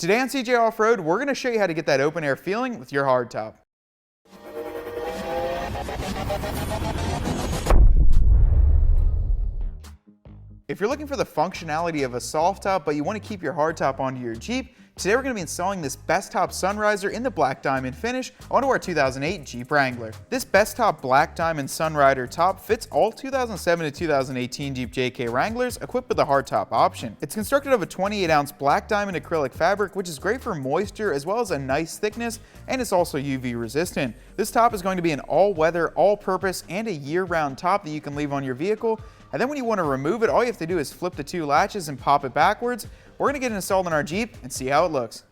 Today on CJ Off-Road, we're going to show you how to get that open air feeling with your hardtop. If you're looking for the functionality of a soft top, but you want to keep your hardtop onto your Jeep, today we're going to be installing this Bestop Sunrider in the Black Diamond finish onto our 2008 Jeep Wrangler. This Bestop Black Diamond Sunrider top fits all 2007 to 2018 Jeep JK Wranglers equipped with a hardtop option. It's constructed of a 28-ounce black diamond acrylic fabric, which is great for moisture as well as a nice thickness, and it's also UV resistant. This top is going to be an all-weather, all-purpose, and a year-round top that you can leave on your vehicle. And then when you want to remove it, all you have to do is flip the two latches and pop it backwards. We're going to get it installed in our Jeep and see how it looks.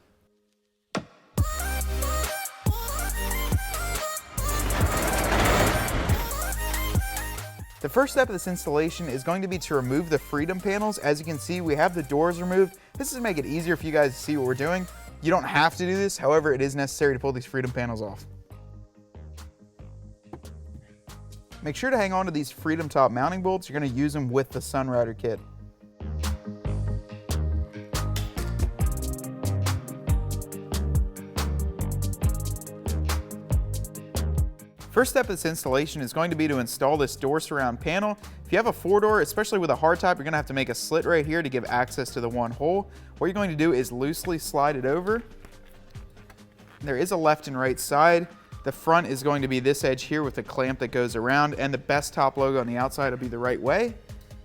The first step of this installation is going to be to remove the freedom panels. As you can see, we have the doors removed. This is to make it easier for you guys to see what we're doing. You don't have to do this, however, it is necessary to pull these freedom panels off. Make sure to hang on to these Freedom Top mounting bolts. You're going to use them with the Sunrider kit. First step of this installation is going to be to install this door surround panel. If you have a 4-door, especially with a hardtop, you're going to have to make a slit right here to give access to the one hole. What you're going to do is loosely slide it over. There is a left and right side. The front is going to be this edge here with the clamp that goes around, and the Bestop logo on the outside will be the right way.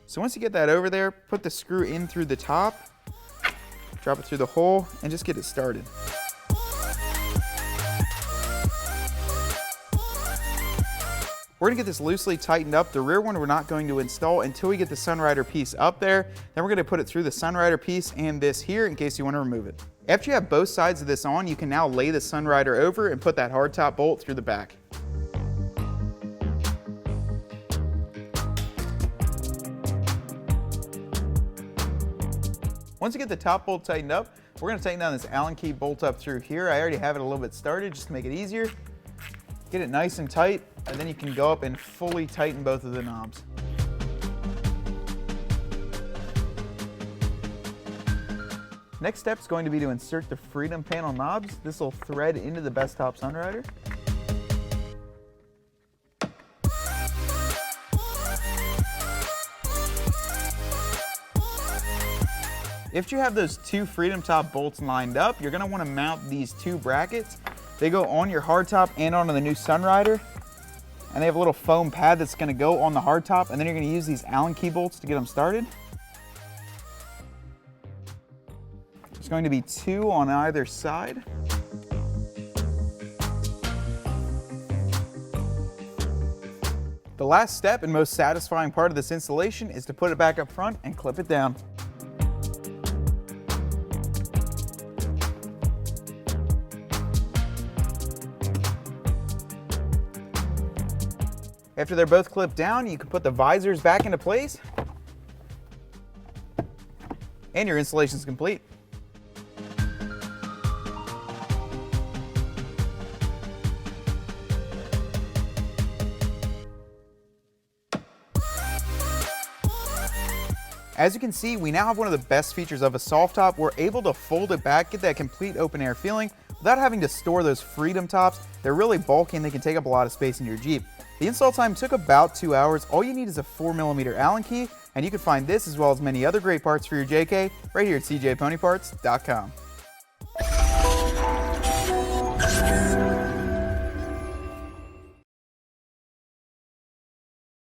So once you get that over there, put the screw in through the top, drop it through the hole, and just get it started. We're going to get this loosely tightened up. The rear one we're not going to install until we get the Sunrider piece up there. Then we're going to put it through the Sunrider piece and this here in case you want to remove it. After you have both sides of this on, you can now lay the Sunrider over and put that hardtop bolt through the back. Once you get the top bolt tightened up, we're going to tighten down this Allen key bolt up through here. I already have it a little bit started just to make it easier. Get it nice and tight, and then you can go up and fully tighten both of the knobs. Next step is going to be to insert the freedom panel knobs. This will thread into the Bestop Sunrider. If you have those two freedom top bolts lined up, you're going to want to mount these two brackets. They go on your hardtop and onto the new Sunrider. And they have a little foam pad that's going to go on the hardtop, and then you're going to use these Allen key bolts to get them started. There's going to be two on either side. The last step and most satisfying part of this installation is to put it back up front and clip it down. After they're both clipped down, you can put the visors back into place, and your installation is complete. As you can see, we now have one of the best features of a soft top. We're able to fold it back, get that complete open air feeling without having to store those freedom tops. They're really bulky and they can take up a lot of space in your Jeep. The install time took about 2 hours. All you need is a 4mm Allen key, and you can find this as well as many other great parts for your JK right here at cjponyparts.com.